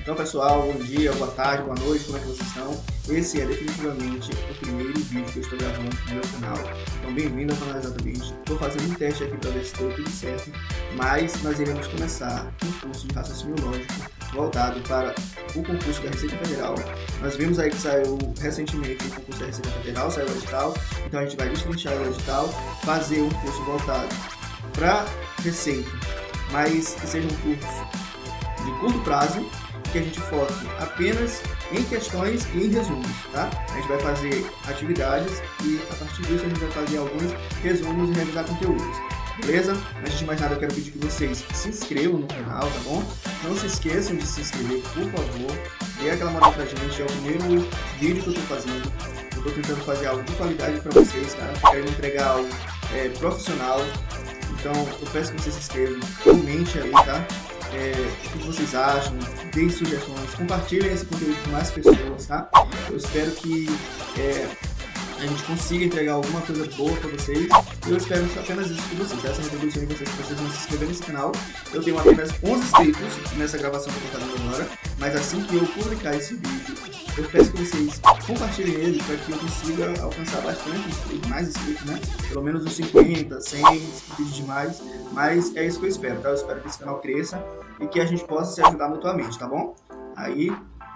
Então, pessoal, bom dia, boa tarde, boa noite, como é que vocês estão? Esse é definitivamente o primeiro vídeo que eu estou gravando no meu canal. Então, bem-vindo ao canal Exatamente. Estou fazendo um teste aqui para ver se deu tudo certo, mas nós iremos começar um curso de raciocínio lógico voltado para o concurso da Receita Federal. Nós vimos aí que saiu recentemente o concurso da Receita Federal, saiu o edital, então a gente vai destrinchar o edital, fazer um curso voltado para Receita, mas que seja um curso de curto prazo, que a gente foque apenas em questões e em resumos, tá? A gente vai fazer atividades e a partir disso a gente vai fazer alguns resumos e revisar conteúdos, beleza? Antes de mais nada eu quero pedir que vocês se inscrevam no canal, tá bom? Não se esqueçam de se inscrever, por favor, dê aquela moral pra gente, é o primeiro vídeo que eu tô fazendo, eu tô tentando fazer algo de qualidade para vocês, tá? Eu quero entregar algo profissional, então eu peço que vocês se inscrevam, comente aí, tá? O que vocês acham, deem sugestões, compartilhem esse conteúdo com mais pessoas, tá? Eu espero que a gente consiga entregar alguma coisa boa para vocês. Eu espero apenas isso de vocês. Essa é a retribuição de vocês, que vocês vão se inscrever nesse canal. Eu tenho apenas 11 inscritos nessa gravação que eu estou fazendo agora, mas assim que eu publicar esse vídeo, eu peço que vocês compartilhem ele para que eu consiga alcançar bastante inscritos, mais inscritos, né? Pelo menos uns 50, 100 vídeos demais, mas é isso que eu espero, tá? Eu espero que esse canal cresça e que a gente possa se ajudar mutuamente, tá bom? Aí,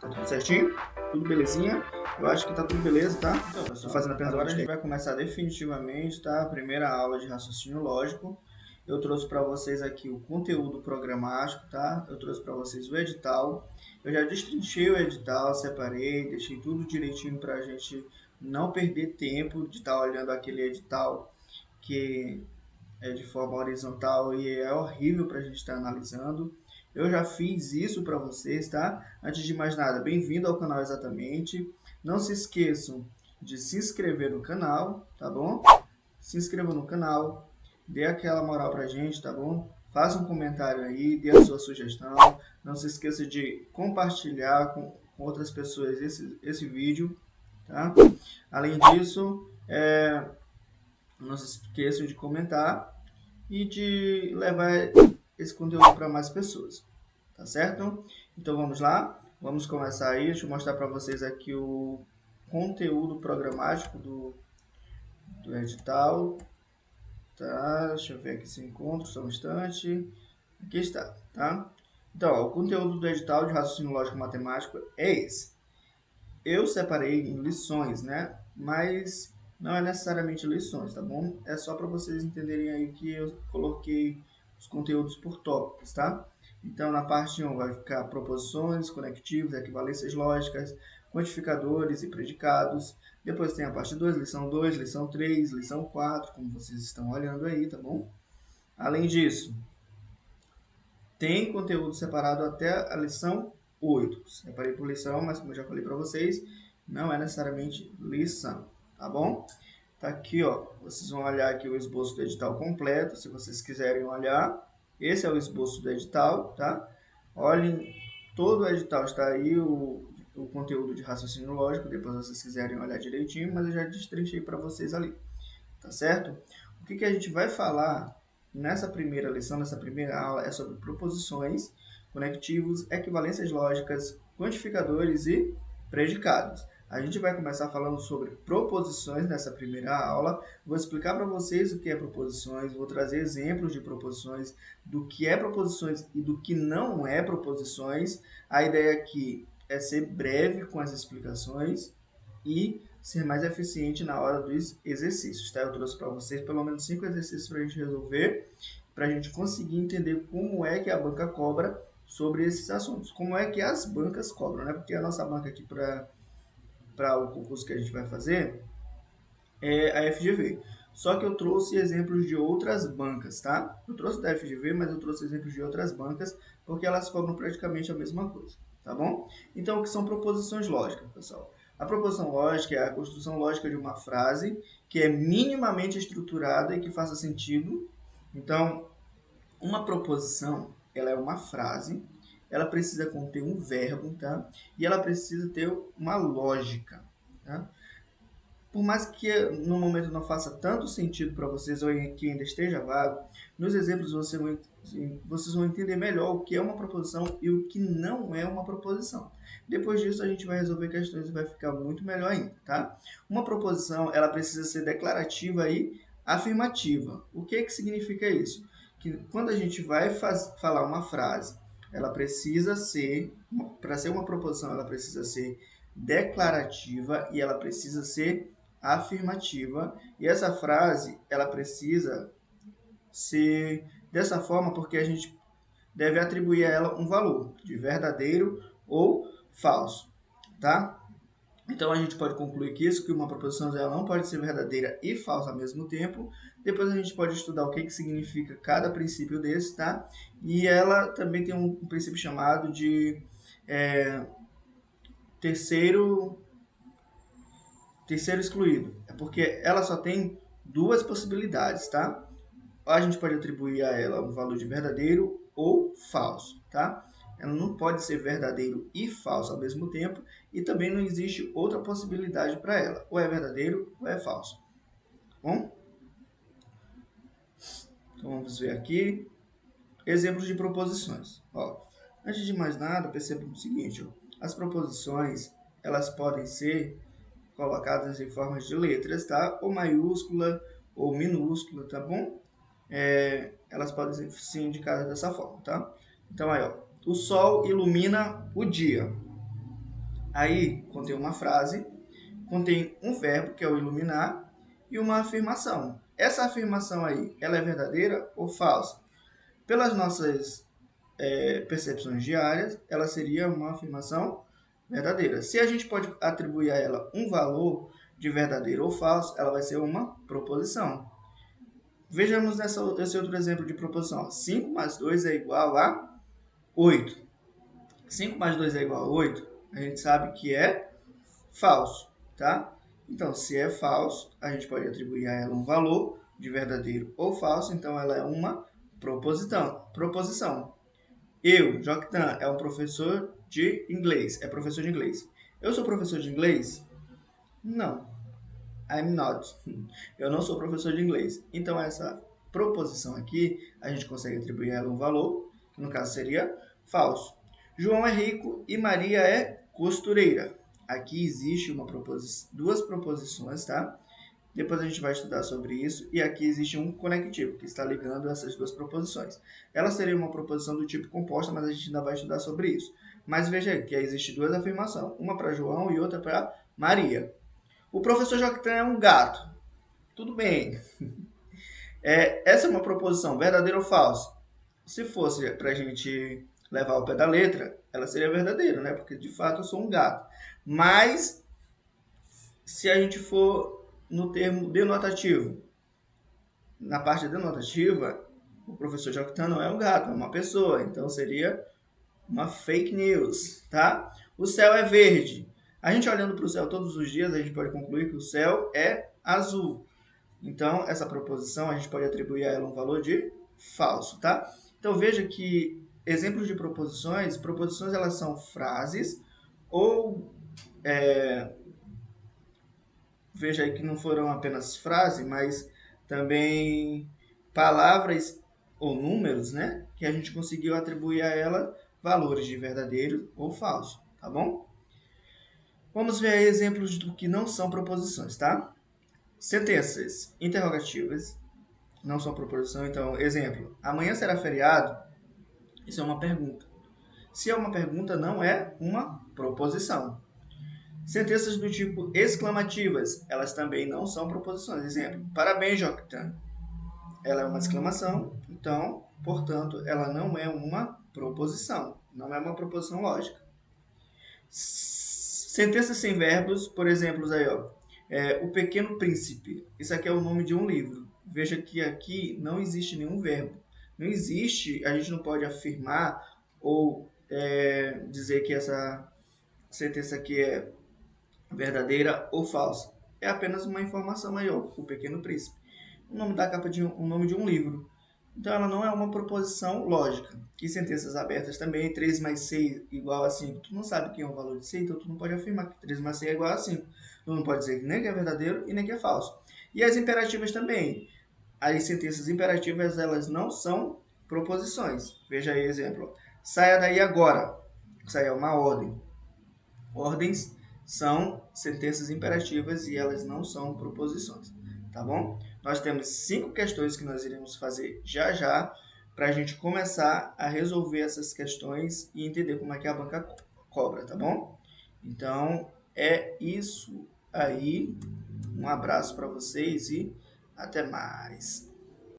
tá tudo certinho? Tudo belezinha? Eu acho que tá tudo beleza, tá? Então, pessoal, estou fazendo apenas agora a gente vai começar definitivamente, tá? A primeira aula de raciocínio lógico. Eu trouxe para vocês aqui o conteúdo programático, tá? Eu trouxe para vocês o edital. Eu já destrinchei o edital, separei, deixei tudo direitinho para a gente não perder tempo de estar olhando aquele edital que é de forma horizontal e é horrível para a gente estar analisando. Eu já fiz isso para vocês, tá? Antes de mais nada, bem-vindo ao canal Exatamente. Não se esqueçam de se inscrever no canal, tá bom? Se inscreva no canal, dê aquela moral pra gente, tá bom? Faça um comentário aí, dê a sua sugestão. Não se esqueça de compartilhar com outras pessoas esse vídeo, tá? Além disso, não se esqueçam de comentar e de levar esse conteúdo para mais pessoas, tá certo? Então vamos lá, vamos começar aí. Deixa eu mostrar para vocês aqui o conteúdo programático do edital, tá? Deixa eu ver aqui se encontro, só um instante. Aqui está, tá? Então, ó, o conteúdo do edital de raciocínio lógico matemático é esse. Eu separei em lições, né? Mas não é necessariamente lições, tá bom? É só para vocês entenderem aí que eu coloquei os conteúdos por tópicos, tá? Então, na parte 1 vai ficar proposições, conectivos, equivalências lógicas, quantificadores e predicados. Depois tem a parte 2, lição 3, lição 4, como vocês estão olhando aí, tá bom? Além disso, tem conteúdo separado até a lição 8. Separei por lição, mas como eu já falei para vocês, não é necessariamente lição, tá bom? Tá aqui, ó, vocês vão olhar aqui o esboço do edital completo, se vocês quiserem olhar. Esse é o esboço do edital, tá? Olhem, todo o edital está aí, o conteúdo de raciocínio lógico, depois vocês quiserem olhar direitinho, mas eu já destrinchei para vocês ali, tá certo? O que a gente vai falar nessa primeira lição, nessa primeira aula, é sobre proposições, conectivos, equivalências lógicas, quantificadores e predicados. A gente vai começar falando sobre proposições nessa primeira aula. Vou explicar para vocês o que é proposições, vou trazer exemplos de proposições, do que é proposições e do que não é proposições. A ideia aqui é ser breve com as explicações e ser mais eficiente na hora dos exercícios, tá? Eu trouxe para vocês pelo menos 5 exercícios para a gente resolver, para a gente conseguir entender como é que a banca cobra sobre esses assuntos, como é que as bancas cobram, né? Porque a nossa banca aqui para o concurso que a gente vai fazer é a FGV. Só que eu trouxe exemplos de outras bancas, tá? Eu trouxe da FGV, mas eu trouxe exemplos de outras bancas, porque elas cobram praticamente a mesma coisa, tá bom? Então, o que são proposições lógicas, pessoal? A proposição lógica é a construção lógica de uma frase que é minimamente estruturada e que faça sentido. Então, uma proposição, ela é uma frase, ela precisa conter um verbo, tá? E ela precisa ter uma lógica, tá? Por mais que no momento não faça tanto sentido para vocês ou que ainda esteja vago, nos exemplos vocês vão entender melhor o que é uma proposição e o que não é uma proposição. Depois disso, a gente vai resolver questões e vai ficar muito melhor ainda, tá? Uma proposição, ela precisa ser declarativa e afirmativa. O que significa isso? Que quando a gente vai falar uma frase, ela precisa ser, para ser uma proposição, ela precisa ser declarativa e ela precisa ser afirmativa. E essa frase, ela precisa ser dessa forma porque a gente deve atribuir a ela um valor de verdadeiro ou falso, tá? Então a gente pode concluir que uma proposição ela não pode ser verdadeira e falsa ao mesmo tempo. Depois a gente pode estudar o que significa cada princípio desse, tá? E ela também tem um princípio chamado de terceiro excluído. É porque ela só tem duas possibilidades, tá? A gente pode atribuir a ela um valor de verdadeiro ou falso, tá? Ela não pode ser verdadeiro e falso ao mesmo tempo e também não existe outra possibilidade para ela. Ou é verdadeiro ou é falso. Bom? Então vamos ver aqui exemplos de proposições. Ó, antes de mais nada, perceba o seguinte, ó, as proposições elas podem ser colocadas em formas de letras, tá? Ou maiúscula ou minúscula, tá bom? Elas podem ser indicadas dessa forma, tá? Então aí, ó, o sol ilumina o dia. Aí contém uma frase, contém um verbo que é o iluminar e uma afirmação. Essa afirmação aí, ela é verdadeira ou falsa? Pelas nossas percepções diárias, ela seria uma afirmação verdadeira. Se a gente pode atribuir a ela um valor de verdadeiro ou falso, ela vai ser uma proposição. Vejamos esse outro exemplo de proposição. 5 mais 2 é igual a 8. 5 mais 2 é igual a 8, a gente sabe que é falso, tá? Então, se é falso, a gente pode atribuir a ela um valor de verdadeiro ou falso, então ela é uma proposição. Eu, Joctan, é um professor de inglês, é professor de inglês. Eu sou professor de inglês? Não. I'm not. Eu não sou professor de inglês. Então, essa proposição aqui, a gente consegue atribuir a ela um valor, que no caso seria falso. João é rico e Maria é costureira. Aqui existe duas proposições, tá? Depois a gente vai estudar sobre isso. E aqui existe um conectivo, que está ligando essas duas proposições. Ela seria uma proposição do tipo composta, mas a gente ainda vai estudar sobre isso. Mas veja que existem duas afirmações. Uma para João e outra para Maria. O professor Joctan é um gato. Tudo bem. Essa é uma proposição verdadeira ou falsa? Se fosse para a gente levar ao pé da letra, ela seria verdadeira, né? Porque de fato eu sou um gato. Mas se a gente for no termo denotativo, na parte denotativa, o professor Joctan não é um gato, é uma pessoa. Então seria uma fake news, tá? O céu é verde. A gente olhando para o céu todos os dias, a gente pode concluir que o céu é azul. Então, essa proposição a gente pode atribuir a ela um valor de falso, tá? Então, veja que exemplos de proposições elas são frases ou veja aí que não foram apenas frases, mas também palavras ou números, né? Que a gente conseguiu atribuir a ela valores de verdadeiro ou falso, tá bom? Vamos ver aí exemplos do que não são proposições, tá? Sentenças interrogativas não são proposição. Então, exemplo, amanhã será feriado? Isso é uma pergunta. Se é uma pergunta, não é uma proposição. Sentenças do tipo exclamativas, elas também não são proposições. Exemplo, parabéns, Joctan. Ela é uma exclamação, então, portanto, ela não é uma proposição. Não é uma proposição lógica. Sentenças sem verbos, por exemplo, aí, ó, O Pequeno Príncipe. Isso aqui é o nome de um livro. Veja que aqui não existe nenhum verbo. Não existe, a gente não pode afirmar ou dizer que essa sentença aqui é verdadeira ou falsa. É apenas uma informação aí, ó, O Pequeno Príncipe. O nome da capa o nome de um livro. Então, ela não é uma proposição lógica. E sentenças abertas também, 3 mais 6 igual a 5. Tu não sabe quem é o valor de 6, então tu não pode afirmar que 3 mais 6 é igual a 5. Tu não pode dizer nem que é verdadeiro e nem que é falso. E as imperativas também. As sentenças imperativas, elas não são proposições. Veja aí exemplo. Saia daí agora. Isso aí é uma ordem. Ordens são sentenças imperativas e elas não são proposições, tá bom? Nós temos 5 questões que nós iremos fazer já já para a gente começar a resolver essas questões e entender como é que a banca cobra, tá bom? Então, é isso aí. Um abraço para vocês e até mais.